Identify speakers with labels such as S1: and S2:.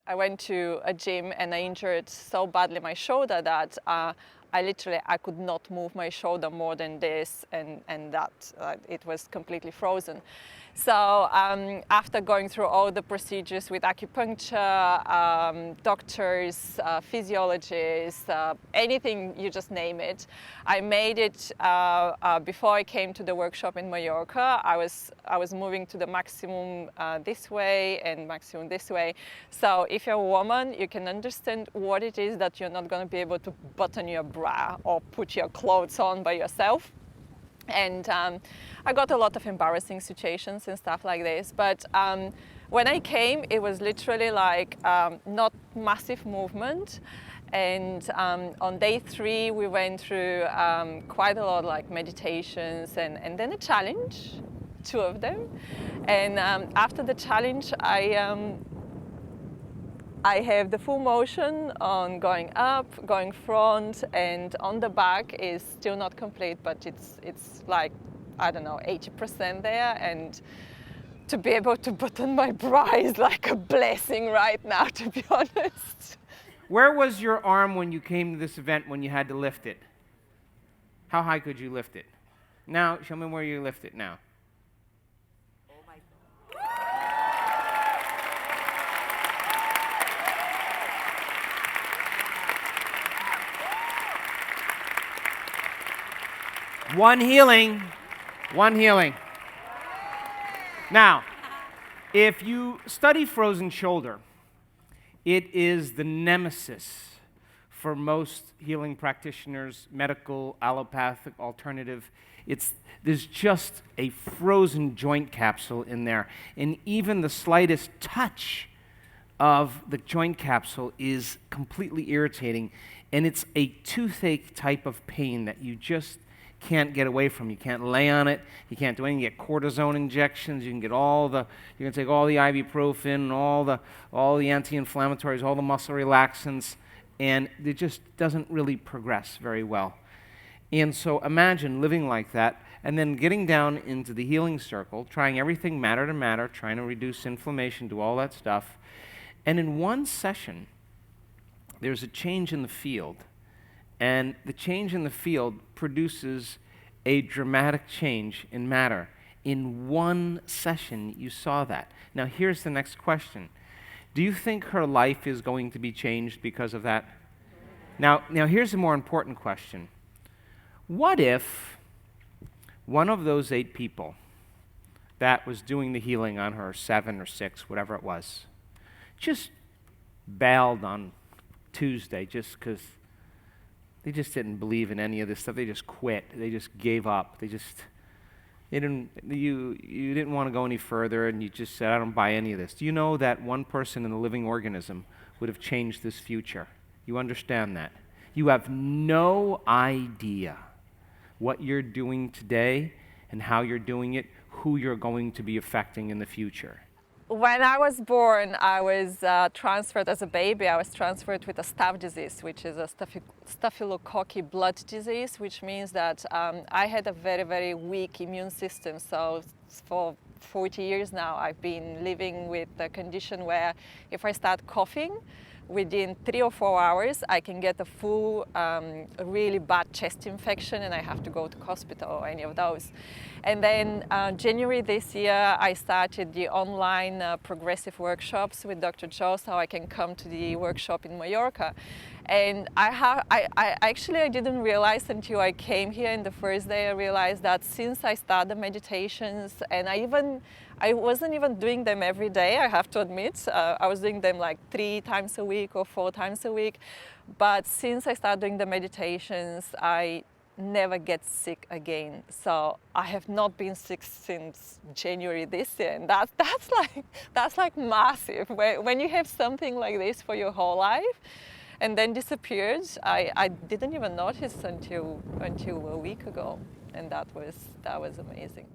S1: I went to a gym and I injured so badly my shoulder that I could not move my shoulder more than this, and that it was completely frozen. So after going through all the procedures with acupuncture, doctors, physiologists, anything, you just name it, I made it. Before I came to the workshop in Mallorca, I was moving to the maximum this way and maximum this way. So if you're a woman, you can understand what it is that you're not going to be able to button your bra or put your clothes on by yourself. And I got a lot of embarrassing situations and stuff like this. But when I came, it was literally like not massive movement. And on day 3, we went through quite a lot, like meditations and then a challenge, 2 of them. And after the challenge, I have the full motion on going up, going front, and on the back is still not complete, but it's like, I don't know, 80% there. And to be able to button my bra is like a blessing right now, to be honest.
S2: Where was your arm when you came to this event when you had to lift it? How high could you lift it? Now, show me where you lift it now. One healing. One healing. Now, if you study frozen shoulder, it is the nemesis for most healing practitioners, medical, allopathic, alternative. There's just a frozen joint capsule in there. And even the slightest touch of the joint capsule is completely irritating. And it's a toothache type of pain that you just can't get away from. You can't lay on it. You can't do anything. You get cortisone injections. You can get you can take all the ibuprofen, all the anti-inflammatories, all the muscle relaxants, and it just doesn't really progress very well. And so imagine living like that and then getting down into the healing circle, trying everything matter to matter, trying to reduce inflammation, do all that stuff. And in one session, there's a change in the field. And the change in the field produces a dramatic change in matter. In one session, you saw that. Now, here's the next question. Do you think her life is going to be changed because of that? Now here's a more important question. What if one of those 8 people that was doing the healing on her, 7 or 6, whatever it was, just bailed on Tuesday just because they just didn't believe in any of this stuff. They just quit. They just gave up. You didn't want to go any further, and you just said, I don't buy any of this. Do you know that one person in the living organism would have changed this future? You understand that? You have no idea what you're doing today and how you're doing it, who you're going to be affecting in the future.
S1: When I was born, I was transferred as a baby. I was transferred with a staph disease, which is a staphylococci blood disease, which means that I had a very, very weak immune system. So for 40 years now, I've been living with a condition where if I start coughing, within 3 or 4 hours, I can get a full, really bad chest infection and I have to go to hospital or any of those. And then January this year, I started the online progressive workshops with Dr. Joe, so I can come to the workshop in Mallorca. And I didn't realize until I came here, and the first day I realized that since I started the meditations, and I wasn't even doing them every day, I have to admit. I was doing them like 3 times a week or 4 times a week. But since I started doing the meditations, I never get sick again. So I have not been sick since January this year, and that's like massive. When you have something like this for your whole life, and then disappeared, I didn't even notice until a week ago, and that was amazing.